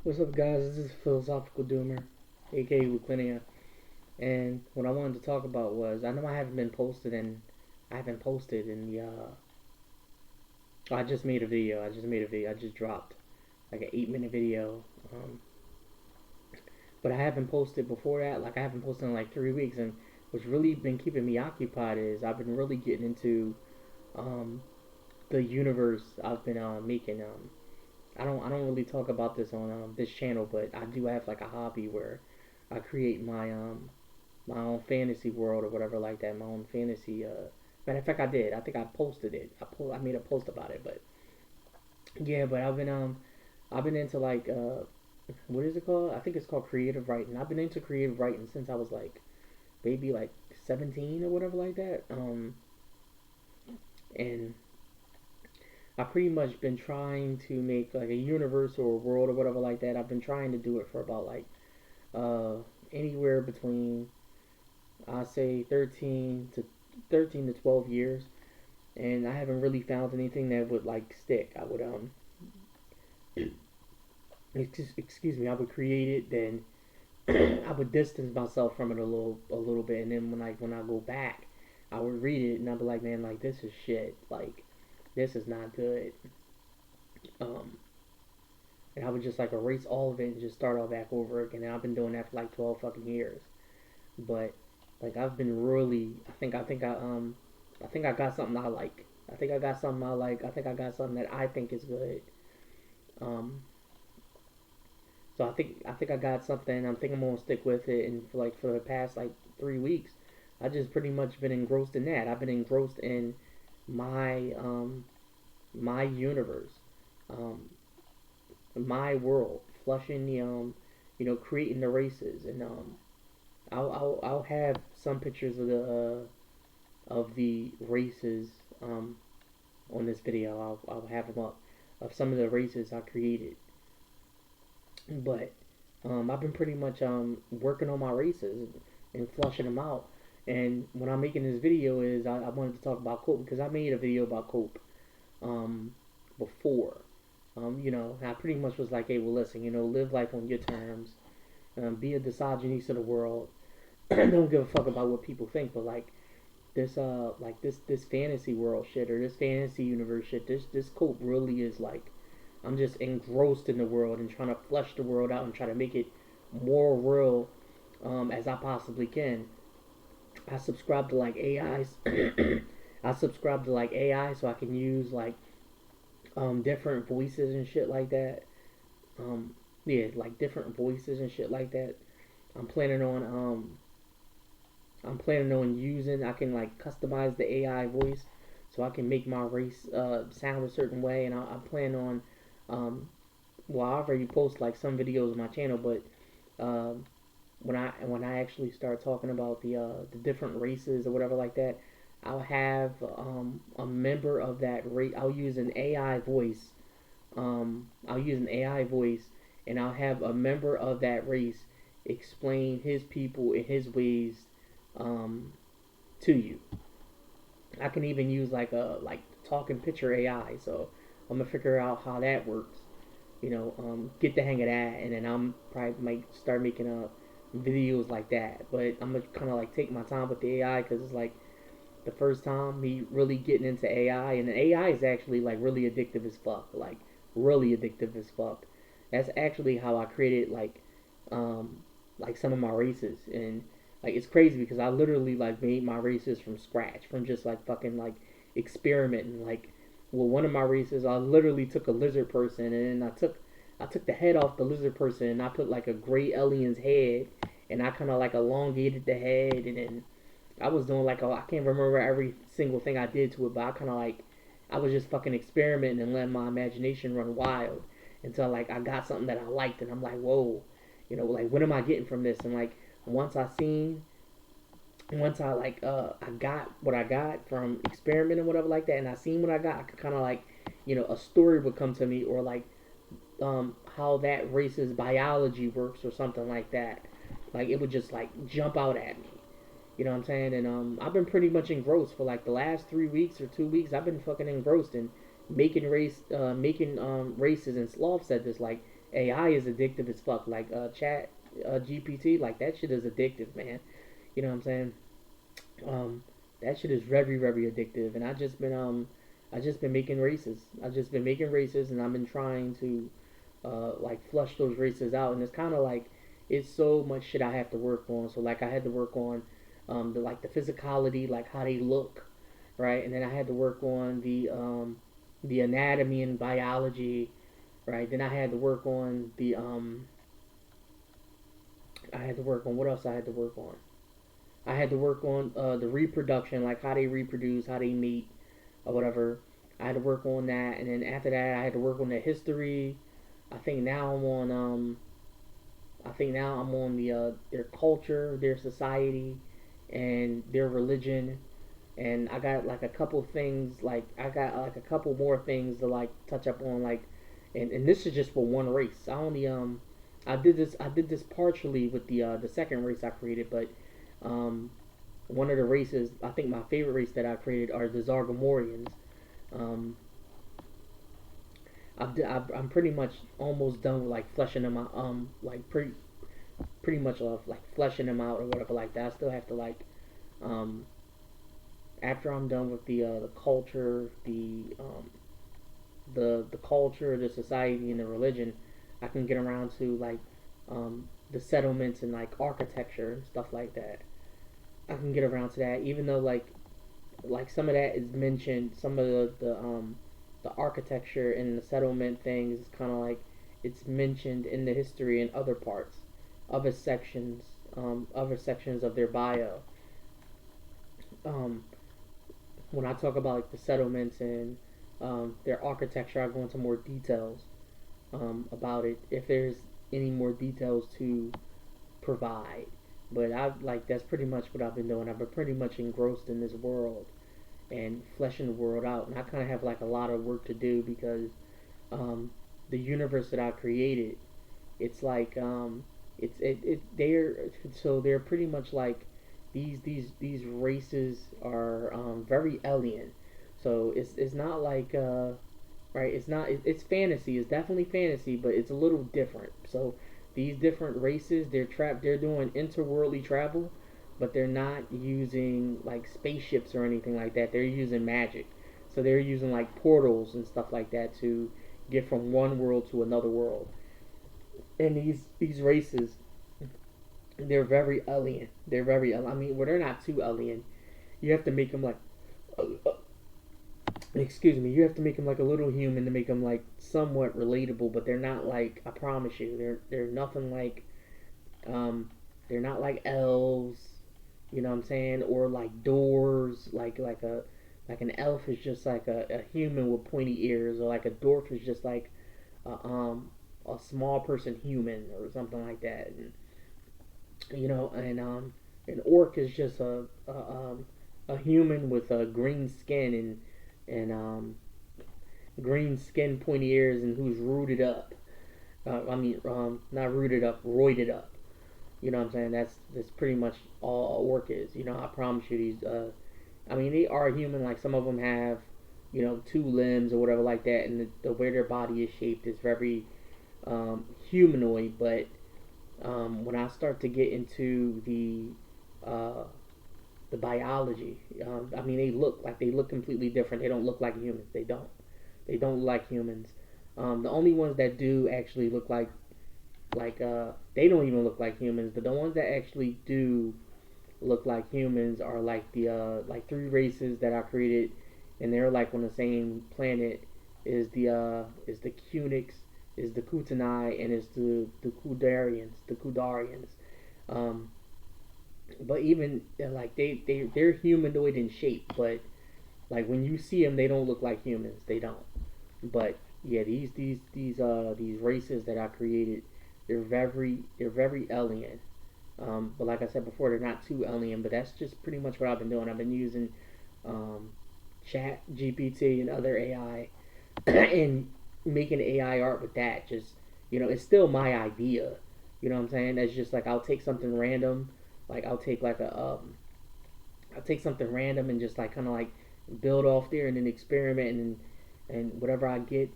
What's up, guys? This is Philosophical Doomer, aka Wikinia. And what I wanted to talk about was I know I haven't posted in the. I just made a video. I just dropped like an 8 minute video. But I haven't posted before that. Like I haven't posted in like 3 weeks. And what's really been keeping me occupied is I've been really getting into um, the universe I've been making. I don't really talk about this on this channel, but I do have like a hobby where I create my own fantasy world or whatever like that. My own fantasy. Matter of fact, I did. I think I posted it. I made a post about it. But yeah, but I've been into like what is it called? I think it's called creative writing. I've been into creative writing since I was like maybe like 17 or whatever like that. And I pretty much been trying to make like a universe or a world or whatever like that. I've been trying to do it for about like uh anywhere between I say 13 to 12 years, and I haven't really found anything that would like stick. I would excuse me, I would create it, then I would distance myself from it a little bit, and then when I go back, I would read it and I'd be like, man, like this is shit, like this is not good. Um, and I would just like erase all of it and just start all back over again. And I've been doing that for like 12 fucking years. But like I've been really, I think I got something I like. I think I got something I like. I think I got something that I think is good. Um, so I think I got something. I think I'm gonna stick with it. And for the past like 3 weeks, I just pretty much been engrossed in that. I've been engrossed in my my universe, um, my world, flushing the creating the races, and I'll have some pictures of the races on this video. I'll have them up of some of the races I created. But I've been pretty much working on my races and flushing them out. And when I'm making this video is I wanted to talk about cope because I made a video about cope um, before. I pretty much was like, hey, well, listen, live life on your terms. Be a misogynist of the world. Don't give a fuck about what people think, but this fantasy world shit or this fantasy universe shit, this cope really is like I'm just engrossed in the world and trying to flesh the world out and try to make it more real as I possibly can. I subscribe to like AIs. I subscribe to like AI so I can use like different voices and shit like that. Um, yeah, like different voices and shit like that. I'm planning on um I'm planning on using. I can like customize the AI voice so I can make my race sound a certain way, and I plan on. Um, well, I already post like some videos on my channel, but um, when I actually start talking about the different races or whatever like that, I'll have a member of that race. I'll use an AI voice. I'll use an AI voice, and I'll have a member of that race explain his people and his ways um, to you. I can even use like a talking picture AI. So I'm gonna figure out how that works. Get the hang of that, and then I'm probably might start making videos like that. But I'm gonna kind of like take my time with the AI because it's like the first time me really getting into AI, and the AI is actually like really addictive as fuck. Like really addictive as fuck. That's actually how I created um like some of my races, and like it's crazy because I literally like made my races from scratch from just like fucking like experimenting. Like well, one of my races I literally took a lizard person and I took the head off the lizard person and I put like a gray alien's head and I kind of like elongated the head, and then I was doing like I can't remember every single thing I did to it, but I kind of like I was just fucking experimenting and letting my imagination run wild until like I got something that I liked, and I'm like, whoa, like what am I getting from this? And like once I seen, once I like I got what I got from experimenting whatever like that, and I seen what I got, I could kind of like a story would come to me, or like how that race's biology works or something like that. Like it would just like jump out at me. You know what I'm saying? And I've been pretty much engrossed for like the last 3 weeks or 2 weeks. I've been fucking engrossed in making races. And Sloth said this like AI is addictive as fuck. Like chat GPT, like that shit is addictive, man. You know what I'm saying? Um, that shit is very very addictive, and I just been making races. I just been making races, and I've been trying to like flush those races out, and it's kind of like it's so much shit I have to work on. So like I had to work on the physicality, like how they look, right, and then I had to work on the anatomy and biology, right. Then I had to work on the I had to work on what else I had to work on. I had to work on the reproduction, like how they reproduce, how they mate, or whatever. I had to work on that, and then after that, I had to work on the history. I think now I'm on I think now I'm on their culture, their society, and their religion. And I got like a couple things, like I got like a couple more things to like touch up on, like, and this is just for one race. I did this partially with the second race I created, but um, one of the races, I think my favorite race that I created are the Zargamorians. Um, I'm pretty much almost done with like fleshing them out, like pretty much like fleshing them out or whatever like that. I still have to like um, after I'm done with the culture, the culture, the society, and the religion, I can get around to like the settlements and like architecture and stuff like that. I can get around to that, even though like some of that is mentioned, some of the architecture and the settlement things is kind of like it's mentioned in the history in other parts, other sections of their bio. Um, when I talk about like the settlements and their architecture, I go into more details about it if there's any more details to provide. But I like that's pretty much what I've been doing. I've been pretty much engrossed in this world and fleshing the world out, and I kind of have like a lot of work to do because the universe that I created, it's like they're so they're pretty much like these races are very alien. So it's not like right. It's not. It's fantasy. It's definitely fantasy, but it's a little different. So these different races, they're trapped. They're doing interworldly travel, but they're not using like spaceships or anything like that. They're using magic. So they're using like portals and stuff like that to get from one world to another world. And these races, they're very alien. They're very. I mean, well, they're not too alien. You have to make them like excuse me, you have to make them like a little human to make them like somewhat relatable, but they're not like, I promise you, they're nothing like um they're not like elves, you know what I'm saying, or like doors, like an elf is just like a human with pointy ears, or like a dwarf is just like a, um a small person human or something like that, and you know, and an orc is just a human with a green skin and green skin, pointy ears, and who's rooted up. Not rooted up, roided up. You know what I'm saying? That's pretty much all a orc is. You know, I promise you these. I mean, they are human. Like some of them have, you know, two limbs or whatever like that, and the way their body is shaped is very humanoid. But when I start to get into uh, the biology, I mean, they look completely different. They don't look like humans. They don't. They don't look like humans. The only ones that do actually look like they don't even look like humans, but the ones that actually do look like humans are like the like three races that I created, and they're like on the same planet. Is the Cunix, is the Kutanai, and is the Kudarians. Um, but even like they're humanoid in shape, but like when you see them, they don't look like humans. They don't. But yeah, these races that I created, they're very alien. But like I said before, they're not too alien. But that's just pretty much what I've been doing. I've been using um, Chat GPT and other AI and making AI art with that. Just you know, it's still my idea. You know what I'm saying? That's just like I'll take something random, like I'll take something random and just like kind of like build off there and then experiment and whatever I get,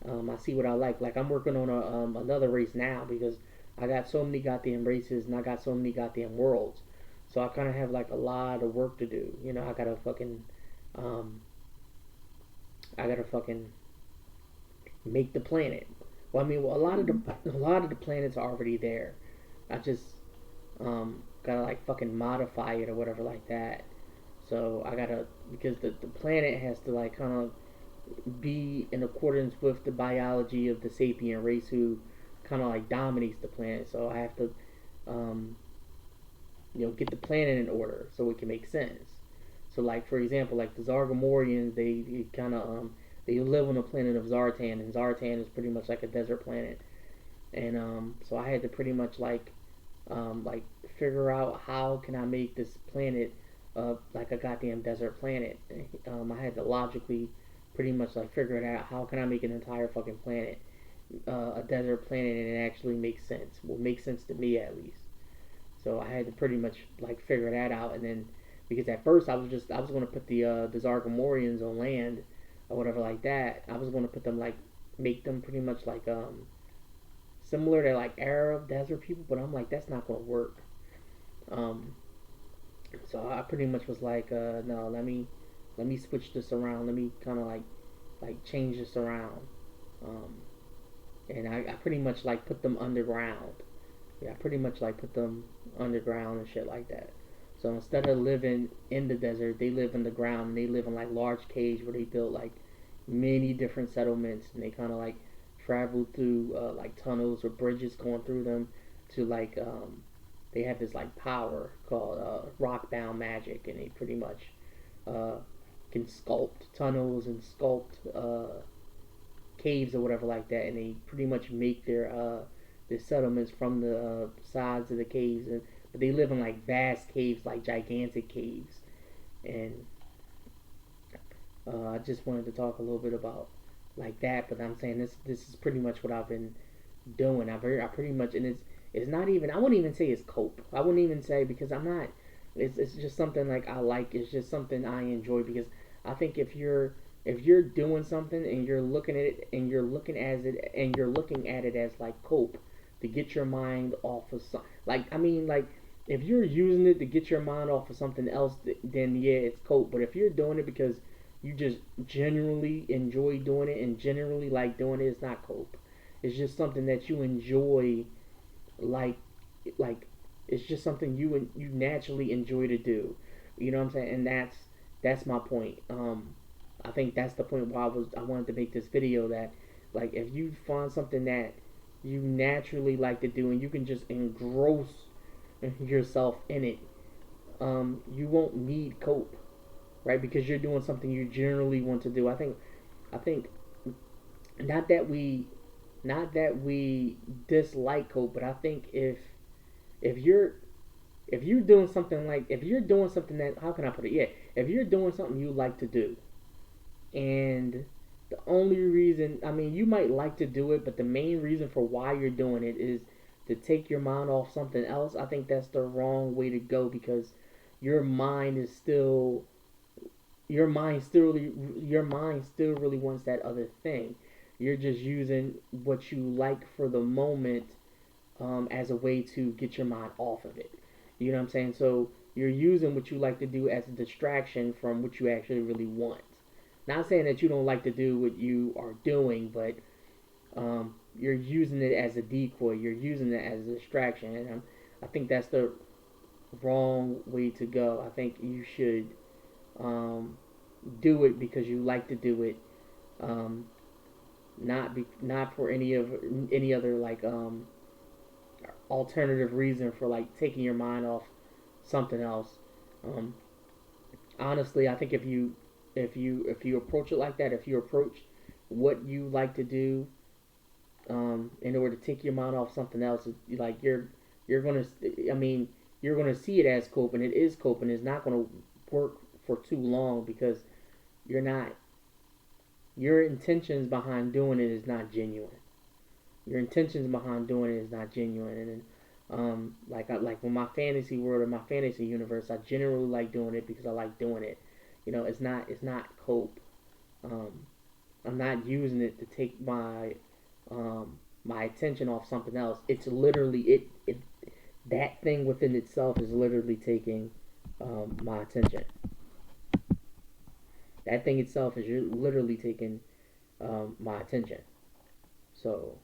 I see what I like. Like I'm working on another race now because I got so many goddamn races and I got so many goddamn worlds. So I kind of have like a lot of work to do. You know, um, I gotta fucking make the planet. Well, I mean, well, a lot of the planets are already there. I just gotta like fucking modify it or whatever like that. So I gotta because the planet has to like kind of be in accordance with the biology of the sapient race who kind of like dominates the planet. So I have to um, get the planet in order so it can make sense. So like for example, like the Zargamorians, they kind of they live on the planet of Zartan, and Zartan is pretty much like a desert planet. And so I had to pretty much like figure out how can I make this planet like a goddamn desert planet. I had to logically pretty much like figure it out. How can I make an entire fucking planet a desert planet and it actually makes sense? Will make sense to me at least. So I had to pretty much like figure that out, and then because at first I was going to put the Zargamorians on land or whatever like that. I was going to put them like make them pretty much like similar to like Arab desert people, but I'm like that's not going to work. Um, so I pretty much was like, no, let me switch this around. Let me kind of like change this around. Um, and I pretty much like put them underground. Yeah, I pretty much like put them underground and shit like that. So instead of living in the desert, they live in the ground and they live in like large caves where they built like many different settlements and they kind of like travel through like tunnels or bridges going through them to like they have this like power called rockbound magic and they pretty much uh, can sculpt tunnels and sculpt caves or whatever like that, and they pretty much make their settlements from the sides of the caves, and but they live in like vast caves, like gigantic caves, and I just wanted to talk a little bit about like that. But I'm saying this is pretty much what I've been doing. I pretty much and it's not even I wouldn't even say it's cope. I wouldn't even say because I'm not. It's just something like I like. It's just something I enjoy because I think if you're doing something and you're looking at it and you're looking at it as like cope to get your mind off of some like I mean like if you're using it to get your mind off of something else then yeah it's cope. But if you're doing it because you just genuinely enjoy doing it and generally like doing it, it's not cope. It's just something that you enjoy, like, like it's just something you naturally enjoy to do. You know what I'm saying? And that's my point. I think that's the point why I wanted to make this video that like if you find something that you naturally like to do and you can just engross yourself in it, you won't need cope, right? Because you're doing something you generally want to do. I think not that we not that we dislike cope, but I think if you're if you're doing something that how can I put it? Yeah, if you're doing something you like to do, and the only reason I mean you might like to do it, but the main reason for why you're doing it is to take your mind off something else. I think that's the wrong way to go because your mind is still your mind still really wants that other thing. You're just using what you like for the moment as a way to get your mind off of it. You know what I'm saying? So you're using what you like to do as a distraction from what you actually really want. Not saying that you don't like to do what you are doing, but you're using it as a decoy. You're using it as a distraction, and I think that's the wrong way to go. I think you should um, do it because you like to do it, um, not for any other like alternative reason for like taking your mind off something else. Um, honestly, I think if you approach it like that, if you approach what you like to do in order to take your mind off something else, like you're gonna I mean you're gonna see it as coping. It is coping. It's not gonna work for too long because you're not your intentions behind doing it is not genuine. Your intentions behind doing it is not genuine, and like with my fantasy world or my fantasy universe, I generally like doing it because I like doing it. You know, it's not cope. Um, I'm not using it to take my attention off something else. It's literally it that thing within itself is literally taking my attention. That thing itself is literally taking my attention. So